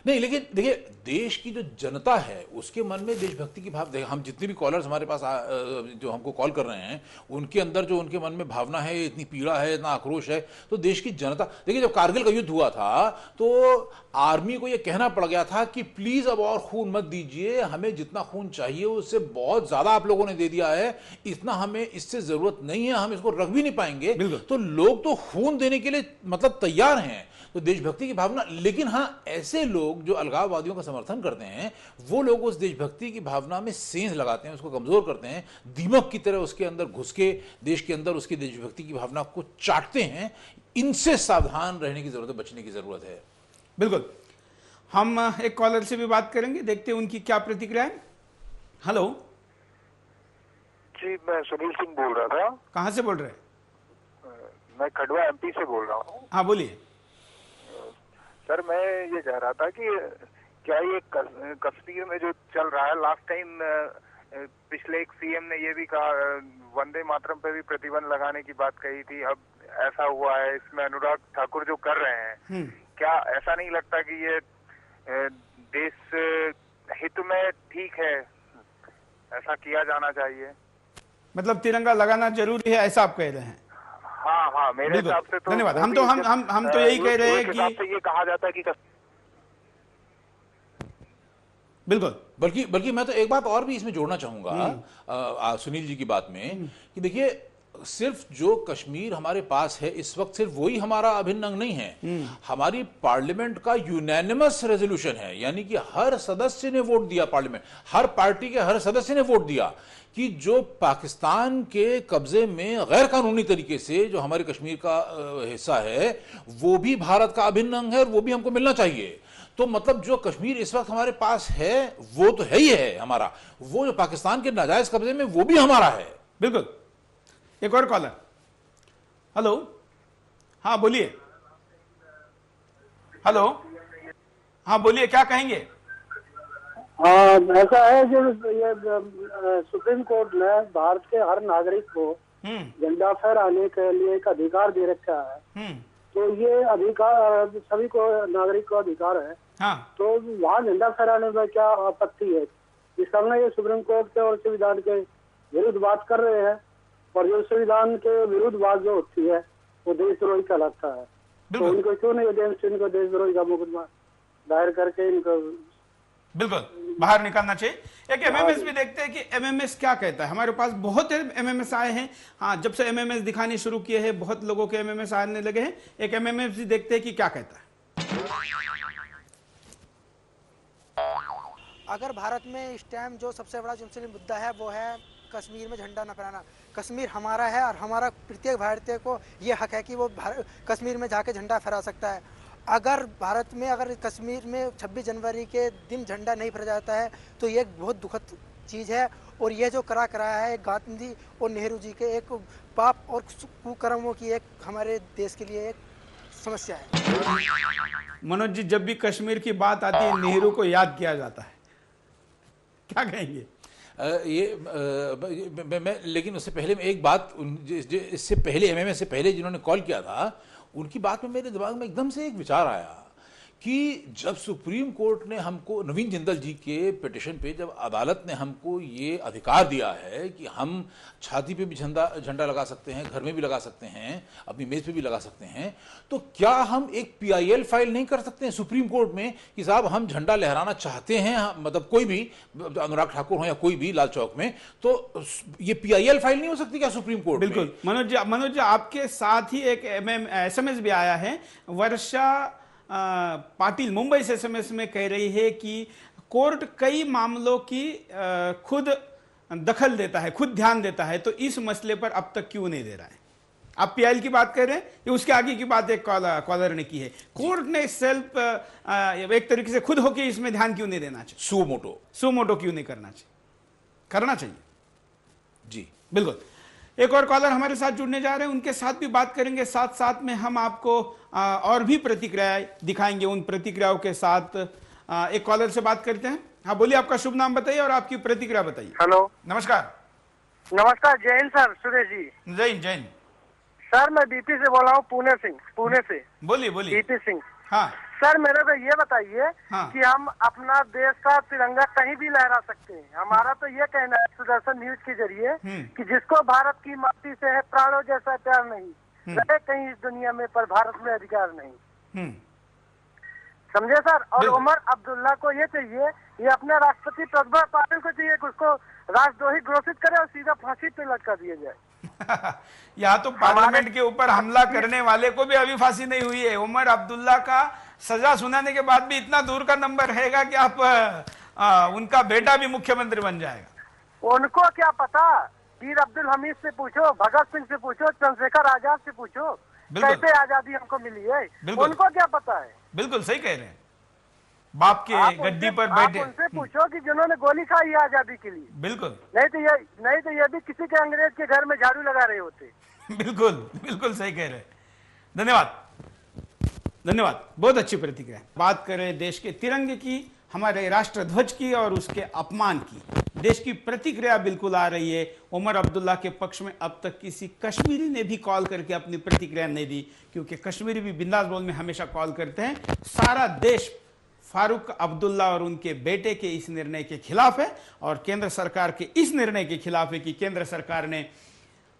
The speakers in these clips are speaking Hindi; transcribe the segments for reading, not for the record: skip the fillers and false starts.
नहीं, लेकिन देखिए देश की जो जनता है उसके मन में देशभक्ति की भाव, हम जितने भी कॉलर्स हमारे पास जो हमको कॉल कर रहे हैं उनके अंदर जो उनके मन में भावना है, इतनी पीड़ा है, इतना आक्रोश है, तो देश की जनता, देखिए जब कारगिल का युद्ध हुआ था तो आर्मी को यह कहना पड़ गया था कि प्लीज अब और खून मत दीजिए, हमें जितना खून चाहिए उससे बहुत ज्यादा आप लोगों ने दे दिया है, इतना हमें इससे जरूरत नहीं है, हम इसको रख भी नहीं पाएंगे। तो लोग तो खून देने के लिए मतलब तैयार हैं, तो देशभक्ति की भावना। लेकिन हाँ, ऐसे लोग जो अलगाववादियों का समर्थन करते हैं वो लोग उस देशभक्ति की भावना में सेंध लगाते हैं, उसको कमजोर करते हैं, दीमक की तरह उसके अंदर घुस के देश के अंदर उसकी देशभक्ति की भावना को चाटते हैं। इनसे सावधान रहने की जरूरत है, बचने की जरूरत है। बिल्कुल। हम एक कॉलर से भी बात करेंगे, देखते हैं उनकी क्या प्रतिक्रिया है। हेलो जी, मैं सुनील सिंह बोल रहा था। कहाँ से बोल रहे हैं? मैं खंडवा एमपी से बोल रहा हूँ। हाँ बोलिए सर, मैं ये कह रहा था कि क्या ये कश्मीर में जो चल रहा है, लास्ट टाइम पिछले एक सीएम ने ये भी कहा, वंदे मातरम पे भी प्रतिबंध लगाने की बात कही थी, अब ऐसा हुआ है, इसमें अनुराग ठाकुर जो कर रहे हैं, क्या ऐसा नहीं लगता कि ये देश हित में ठीक है, ऐसा किया जाना चाहिए? मतलब तिरंगा लगाना जरूरी है, ऐसा आप कह रहे हैं? हाँ हाँ, मेरे हिसाब से तो धन्यवाद। हम तो यही कह रहे हैं कि ये कहा जाता है कि बिल्कुल। बल्कि मैं तो एक बात और भी इसमें जोड़ना चाहूंगा सुनील जी की बात में, कि देखिए सिर्फ जो कश्मीर हमारे पास है इस वक्त, सिर्फ वही हमारा अभिन्न अंग नहीं है, हमारी पार्लियामेंट का यूनैनिमस रेजोल्यूशन है, यानी कि हर सदस्य ने वोट दिया, पार्लियामेंट हर पार्टी के हर सदस्य ने वोट दिया कि जो पाकिस्तान के कब्जे में गैर कानूनी तरीके से जो हमारे कश्मीर का हिस्सा है वो भी भारत का अभिन्न अंग है और वो भी हमको मिलना चाहिए। तो मतलब जो कश्मीर इस वक्त हमारे पास है वो तो है ही है हमारा, वो जो पाकिस्तान के नाजायज कब्जे में वो भी हमारा है। बिल्कुल। एक और कॉलर। हेलो, हाँ बोलिए। हेलो, हाँ बोलिए, क्या कहेंगे? हाँ, ऐसा है जो ये सुप्रीम कोर्ट ने भारत के हर नागरिक को झंडा फहराने के लिए एक अधिकार दे रखा है, तो ये अधिकार सभी को, नागरिक को अधिकार है। हाँ। तो वहाँ झंडा फहराने में क्या आपत्ति है? इस समय ये सुप्रीम कोर्ट के और संविधान के विरुद्ध बात कर रहे हैं, और जो संविधान के विरुद्ध बात जो होती है वो देशद्रोही कहलाता है। तो उनको क्यों नहीं इनको देशद्रोही का मुकदमा दायर करके इनको बिल्कुल बाहर निकालना चाहिए। एक एमएमएस भी देखते हैं कि एमएमएस क्या कहता है। हमारे पास बहुत एमएमएस आए हैं, हाँ, जब से एमएमएस दिखाने शुरू किए हैं बहुत लोगों के एमएमएस आने लगे हैं। एक एमएमएस भी देखते हैं कि क्या कहता है। अगर भारत में इस टाइम जो सबसे बड़ा जिनसे मुद्दा है वो है कश्मीर में झंडा न फहराना। कश्मीर हमारा है और हमारा प्रत्येक भारतीय को ये हक है कि वो कश्मीर में जाके झंडा फहरा सकता है। अगर भारत में, अगर कश्मीर में 26 जनवरी के दिन झंडा नहीं फहराया जाता है तो ये एक बहुत दुखद चीज़ है, और ये जो कराया है गांधी और नेहरू जी के एक पाप और कुकर्मों की एक हमारे देश के लिए एक समस्या है। मनोज जी, जब भी कश्मीर की बात आती है नेहरू को याद किया जाता है, क्या कहेंगे? मैं लेकिन उससे पहले में एक बात, इससे पहले एमएमएस से पहले जिन्होंने कॉल किया था उनकी बात में मेरे दिमाग में एकदम से एक विचार आया कि जब सुप्रीम कोर्ट ने हमको, नवीन जिंदल जी के पिटिशन पे, जब अदालत ने हमको ये अधिकार दिया है कि हम छाती पे भी झंडा लगा सकते हैं, घर में भी लगा सकते हैं, अपनी मेज पे भी लगा सकते हैं, तो क्या हम एक पीआईएल फाइल नहीं कर सकते हैं सुप्रीम कोर्ट में कि साहब हम झंडा लहराना चाहते हैं, मतलब कोई भी, अनुराग ठाकुर हो या कोई भी लाल चौक में, तो ये पीआईएल फाइल नहीं हो सकती क्या सुप्रीम कोर्ट? बिल्कुल। मनोज जी, आपके साथ ही एक एसएमएस भी आया है। वर्षा पाटिल मुंबई से एसएमएस में कह रही है कि कोर्ट कई मामलों की खुद दखल देता है, खुद ध्यान देता है, तो इस मसले पर अब तक क्यों नहीं दे रहा है? आप पीआईएल की बात कर रहे हैं, ये उसके आगे की बात एक कॉलर ने की है। कोर्ट ने सेल्फ एक तरीके से खुद होकर इसमें ध्यान क्यों नहीं देना चाहिए? सुमोटो क्यों नहीं करना चाहिए? करना चाहिए जी, बिल्कुल। एक और कॉलर हमारे साथ जुड़ने जा रहे हैं, उनके साथ भी बात करेंगे। साथ साथ में हम आपको और भी प्रतिक्रियाएं दिखाएंगे। उन प्रतिक्रियाओं के साथ एक कॉलर से बात करते हैं। हाँ बोलिए, आपका शुभ नाम बताइए और आपकी प्रतिक्रिया बताइए। हेलो, नमस्कार। नमस्कार, जय हिंद सर। सुरेश जी, जय हिंद। जय हिंद सर, मैं बीपी से बोल रहा हूँ, पुणे से। बोलिए। बीपी सिंह। हाँ सर मेरे को ये बताइए हाँ। कि हम अपना देश का तिरंगा कहीं भी लहरा सकते हैं। हमारा तो ये कहना है सुदर्शन न्यूज के जरिए कि जिसको भारत की माटी से है प्राणों जैसा प्यार नहीं, रहे कहीं इस दुनिया में पर भारत में अधिकार नहीं। समझे सर? और उमर अब्दुल्ला को ये चाहिए, ये अपने राष्ट्रपति प्रतिभा पाटिल को चाहिए कि उसको राष्ट्रद्रोही घोषित करे और सीधा फांसी पे लटका दिया जाए। यहाँ तो पार्लियामेंट के ऊपर हमला करने वाले को भी अभी फांसी नहीं हुई है। उमर अब्दुल्ला का सजा सुनाने के बाद भी इतना दूर का नंबर रहेगा कि आप उनका बेटा भी मुख्यमंत्री बन जाएगा। उनको क्या पता? वीर अब्दुल हमीद से पूछो, भगत सिंह से पूछो, चंद्रशेखर आजाद से पूछो, कैसे आजादी हमको मिली है, उनको क्या पता है? बिल्कुल सही कह रहे हैं, बाप के गद्दी पर बैठे। उनसे पूछो कि जिन्होंने गोली खाई है आजादी के लिए। बिल्कुल, नहीं तो ये भी किसी के अंग्रेज के घर में झाड़ू लगा रहे होते। बिल्कुल सही कह रहे हैं। धन्यवाद, बहुत अच्छी प्रतिक्रिया। बात करें देश के तिरंगे की, हमारे राष्ट्र ध्वज की और उसके अपमान की। देश की प्रतिक्रिया बिल्कुल आ रही है। उमर अब्दुल्ला के पक्ष में अब तक किसी कश्मीरी ने भी कॉल करके अपनी प्रतिक्रिया नहीं दी, क्योंकि कश्मीरी भी बिंदास बोल में हमेशा कॉल करते हैं। सारा देश फारूक अब्दुल्ला और उनके बेटे के इस निर्णय के खिलाफ है और केंद्र सरकार के इस निर्णय के खिलाफ है कि केंद्र सरकार ने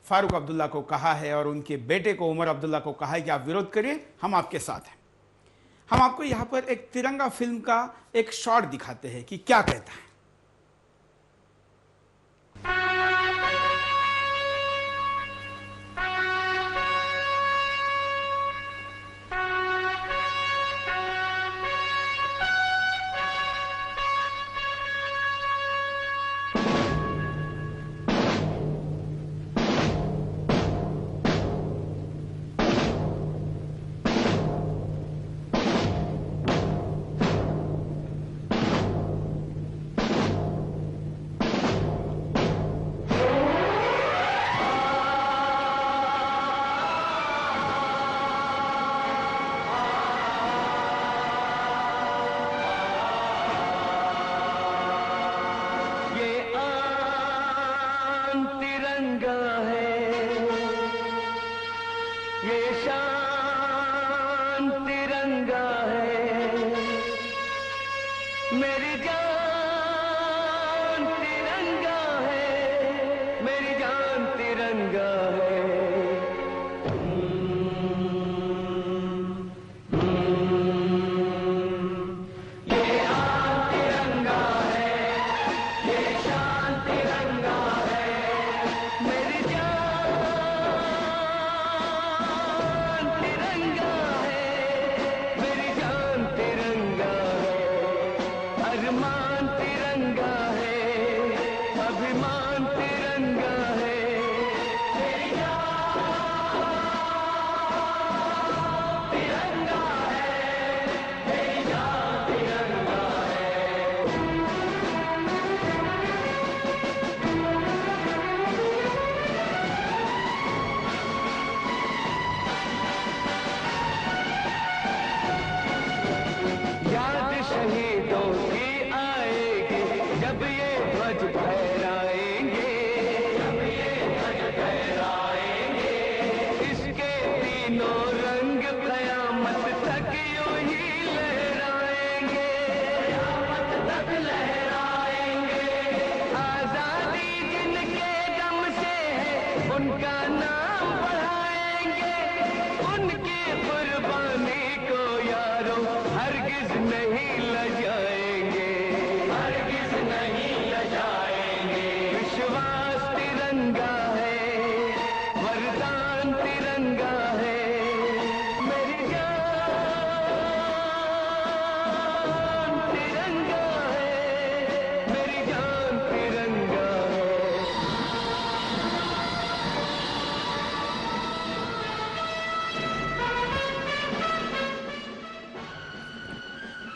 फारूक अब्दुल्ला को कहा है और उनके बेटे को उमर अब्दुल्ला को कहा है कि आप विरोध करिए, हम आपके साथ हैं। हम आपको यहां पर एक तिरंगा फिल्म का एक शॉट दिखाते हैं कि क्या कहता है।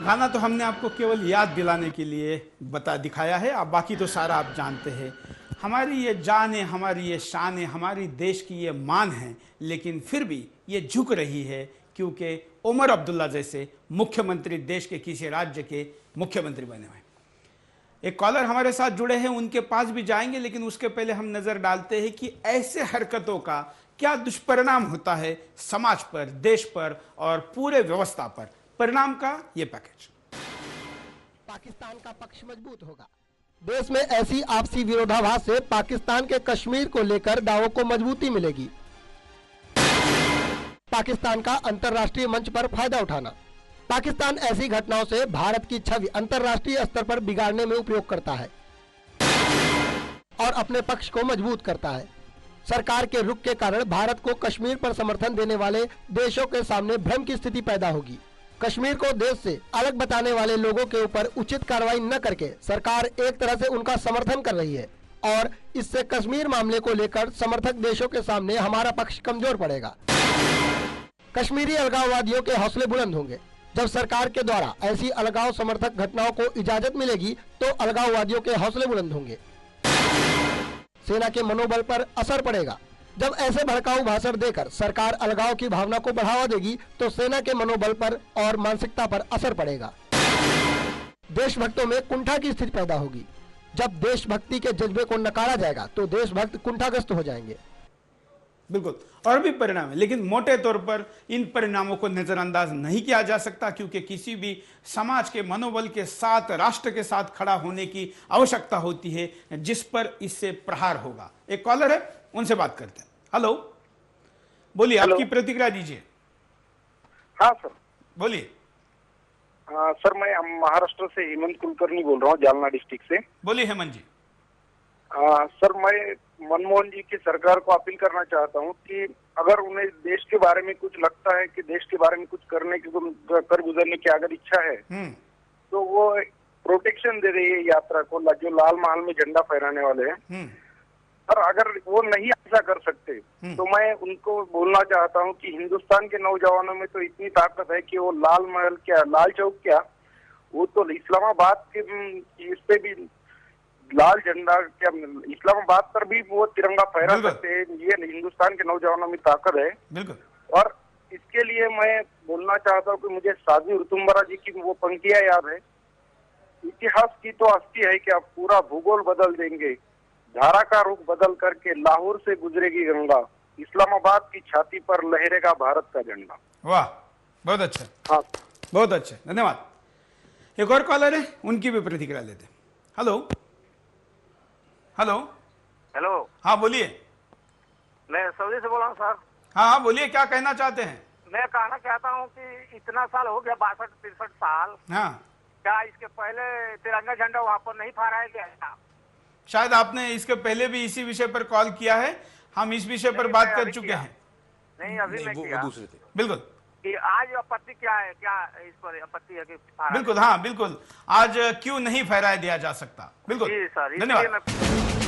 गाना तो हमने आपको केवल याद दिलाने के लिए दिखाया है, अब बाकी तो सारा आप जानते हैं। हमारी ये जान है, हमारी ये शान है, हमारी देश की ये मान है, लेकिन फिर भी ये झुक रही है क्योंकि उमर अब्दुल्ला जैसे मुख्यमंत्री देश के किसी राज्य के मुख्यमंत्री बने हुए। एक कॉलर हमारे साथ जुड़े हैं, उनके पास भी जाएंगे, लेकिन उसके पहले हम नजर डालते हैं कि ऐसे हरकतों का क्या दुष्परिणाम होता है समाज पर, देश पर और पूरे व्यवस्था पर। परिणाम का ये पैकेज। पाकिस्तान का पक्ष मजबूत होगा। देश में ऐसी आपसी विरोधाभास से पाकिस्तान के कश्मीर को लेकर दावों को मजबूती मिलेगी। पाकिस्तान का अंतर्राष्ट्रीय मंच पर फायदा उठाना। पाकिस्तान ऐसी घटनाओं से भारत की छवि अंतर्राष्ट्रीय स्तर पर बिगाड़ने में उपयोग करता है और अपने पक्ष को मजबूत करता है। सरकार के रुख के कारण भारत को कश्मीर पर समर्थन देने वाले देशों के सामने भ्रम की स्थिति पैदा होगी। कश्मीर को देश से अलग बताने वाले लोगों के ऊपर उचित कार्रवाई न करके सरकार एक तरह से उनका समर्थन कर रही है और इससे कश्मीर मामले को लेकर समर्थक देशों के सामने हमारा पक्ष कमजोर पड़ेगा। कश्मीरी अलगाववादियों के हौसले बुलंद होंगे। जब सरकार के द्वारा ऐसी अलगाव समर्थक घटनाओं को इजाजत मिलेगी तो अलगाववादियों के हौसले बुलंद होंगे। सेना के मनोबल पर असर पड़ेगा। जब ऐसे भड़काऊ भाषण देकर सरकार अलगाव की भावना को बढ़ावा देगी तो सेना के मनोबल पर और मानसिकता पर असर पड़ेगा। देशभक्तों में कुंठा की स्थिति पैदा होगी। जब देशभक्ति के जज्बे को नकारा जाएगा तो देशभक्त कुंठाग्रस्त हो जाएंगे। बिल्कुल, और भी परिणाम है, लेकिन मोटे तौर पर इन परिणामों को नजरअंदाज नहीं किया जा सकता, क्योंकि किसी भी समाज के मनोबल के साथ, राष्ट्र के साथ खड़ा होने की आवश्यकता होती है, जिस पर इससे प्रहार होगा। एक कॉलर है, उनसे बात करते हैं। हेलो, बोलिए, आपकी प्रतिक्रिया दीजिए। हाँ सर, बोलिए। सर मैं महाराष्ट्र से हेमंत कुलकर्णी बोल रहा हूँ, जालना डिस्ट्रिक्ट से। बोलिए हेमंत जी। सर मैं मनमोहन जी की सरकार को अपील करना चाहता हूँ कि अगर उन्हें देश के बारे में कुछ लगता है कि देश के बारे में कुछ करने की, कर गुजरने की अगर इच्छा है तो वो प्रोटेक्शन दे रही है यात्रा को, जो लाल महल में झंडा फहराने वाले हैं। और अगर वो नहीं ऐसा कर सकते तो मैं उनको बोलना चाहता हूँ कि हिंदुस्तान के नौजवानों में तो इतनी ताकत है कि वो लाल महल क्या, लाल चौक क्या, वो तो इस्लामाबाद के इस पे भी लाल झंडा क्या, इस्लामाबाद पर भी वो तिरंगा फहरा सकते हैं। ये हिंदुस्तान के नौजवानों में ताकत है। और इसके लिए मैं बोलना चाहता हूँ कि मुझे साधी ऋतुम्बरा जी की वो पंक्तियां याद है, इतिहास की तो हस्ती है कि आप पूरा भूगोल बदल देंगे, धारा का रुख बदल करके लाहौर से गुजरेगी गंगा, इस्लामाबाद की छाती पर लहरेगा भारत का झंडा। वाह, बहुत अच्छा। हाँ, बहुत अच्छा, धन्यवाद। एक और कॉलर है, उनकी भी प्रतिक्रिया लेते हैं। हेलो हेलो हेलो, हाँ बोलिए। मैं सऊदी से बोल रहा हूँ सर। हाँ बोलिए, क्या कहना चाहते हैं? मैं कहना चाहता हूँ कि इतना साल हो गया, 62-63 साल, हाँ, क्या इसके पहले तिरंगा झंडा वहाँ पर नहीं फहराया गया? शायद आपने इसके पहले भी इसी विषय पर कॉल किया है, हम इस विषय पर बात कर चुके हैं। नहीं, अभी मैं किया। बिल्कुल, कि आज आपत्ति क्या है, क्या इस पर आपत्ति है कि बिल्कुल, हाँ बिल्कुल, आज क्यों नहीं फहराया दिया जा सकता। बिल्कुल, जी सर, धन्यवाद।